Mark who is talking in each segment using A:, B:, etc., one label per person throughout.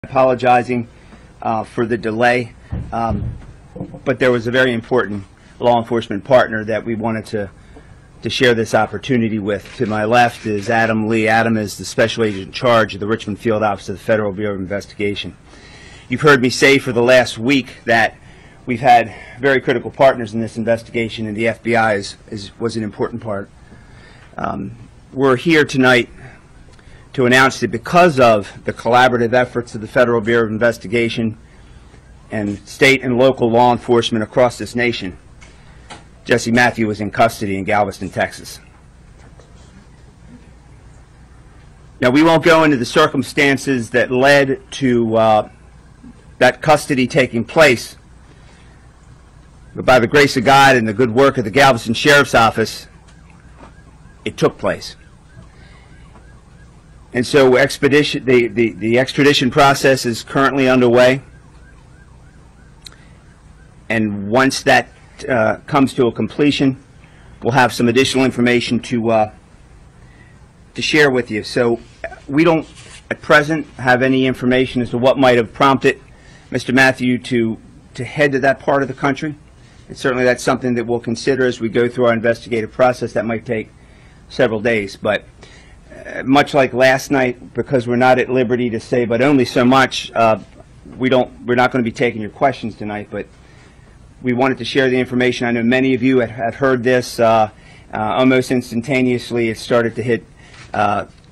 A: Apologizing for the delay, but there was a very important law enforcement partner that we wanted to share this opportunity with. To my left is Adam Lee. Adam is the Special Agent in charge of the Richmond Field Office of the Federal Bureau of Investigation. You've heard me say for the last week that we've had very critical partners in this investigation, and the FBI was an important part. We're here tonight to announce that because of the collaborative efforts of the Federal Bureau of Investigation and state and local law enforcement across this nation, Jesse Matthew was in custody in Galveston, Texas. Now, we won't go into the circumstances that led to that custody taking place, but by the grace of God and the good work of the Galveston Sheriff's Office, it took place. And so the extradition process is currently underway. And once that comes to a completion, we'll have some additional information to share with you. So we don't at present have any information as to what might have prompted Mr. Matthew to head to that part of the country. And certainly that's something that we'll consider as we go through our investigative process. That might take several days. But much like last night, because we're not at liberty to say but only so much, we're not going to be taking your questions tonight, but we wanted to share the information. I know many of you have heard this almost instantaneously. It started to hit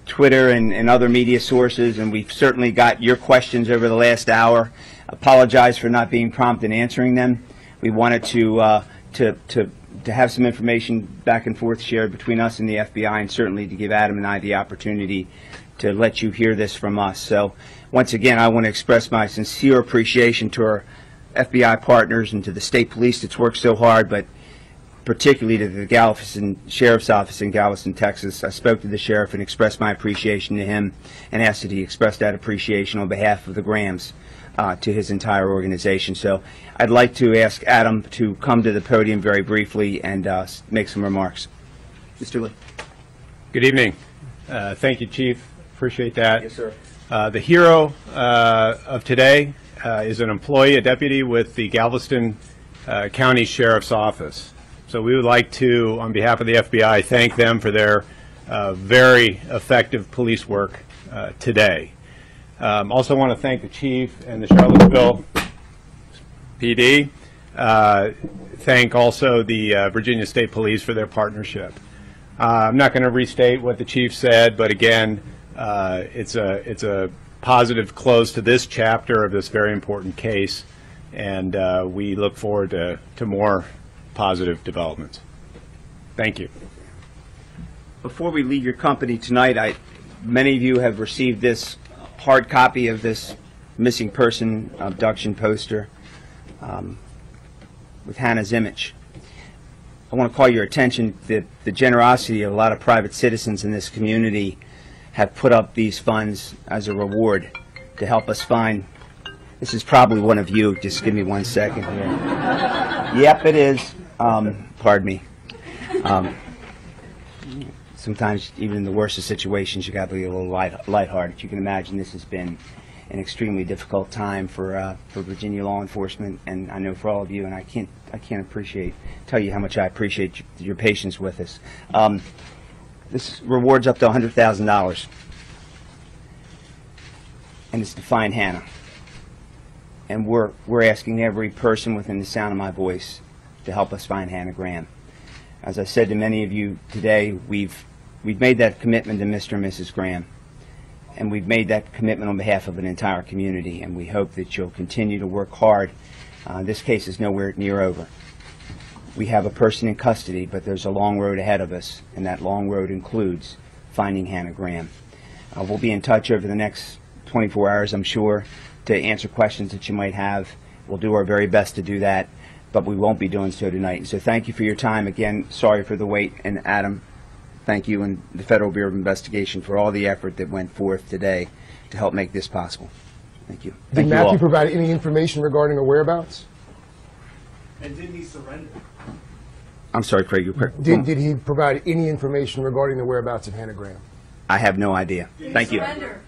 A: Twitter and other media sources, and we've certainly got your questions over the last hour. Apologize for not being prompt in answering them. We wanted to have some information back and forth shared between us and the FBI, and certainly to give Adam and I the opportunity to let you hear this from us. So once again, I want to express my sincere appreciation to our FBI partners and to the state police that's worked so hard, but particularly to the Galveston Sheriff's Office in Galveston, Texas. I spoke to the sheriff and expressed my appreciation to him and asked that he express that appreciation on behalf of the Grahams to his entire organization. So I'd like to ask Adam to come to the podium very briefly and make some remarks. Mr. Lee.
B: Good evening. Thank you, Chief. Appreciate that.
A: Yes, sir.
B: The hero of today is an employee, a deputy with the Galveston County Sheriff's Office. So we would like to, on behalf of the FBI, thank them for their very effective police work today. Also want to thank the Chief and the Charlottesville PD. Thank also the Virginia State Police for their partnership. I'm not going to restate what the Chief said, but again, it's a positive close to this chapter of this very important case, and we look forward to more positive developments. Thank you.
A: Before we leave your company tonight, many of you have received this hard copy of this missing person abduction poster with Hannah's image. I want to call your attention that the generosity of a lot of private citizens in this community have put up these funds as a reward to help us find. This is probably one of you. Just give me 1 second here. Yep, it is. Pardon me. Sometimes, even in the worst of situations, you got to be a little lighthearted. You can imagine this has been an extremely difficult time for Virginia law enforcement, and I know for all of you. And I can't tell you how much I appreciate your patience with us. This rewards up to $100,000, and it's to find Hannah. And we're asking every person within the sound of my voice to help us find Hannah Graham. As I said to many of you today, we've made that commitment to Mr. and Mrs. Graham, and we've made that commitment on behalf of an entire community, and we hope that you'll continue to work hard. This case is nowhere near over. We have a person in custody, but there's a long road ahead of us, and that long road includes finding Hannah Graham. We'll be in touch over the next 24 hours, I'm sure, to answer questions that you might have. We'll do our very best to do that, but we won't be doing so tonight. And so thank you for your time. Again, sorry for the wait. And Adam, thank you and the Federal Bureau of Investigation for all the effort that went forth today to help make this possible. Thank you.
C: Did Matthew provide any information regarding her whereabouts?
D: And didn't he surrender?
A: I'm sorry, Craig.
C: Did he provide any information regarding the whereabouts of Hannah Graham?
A: I have no idea. Thank you.
D: Surrender?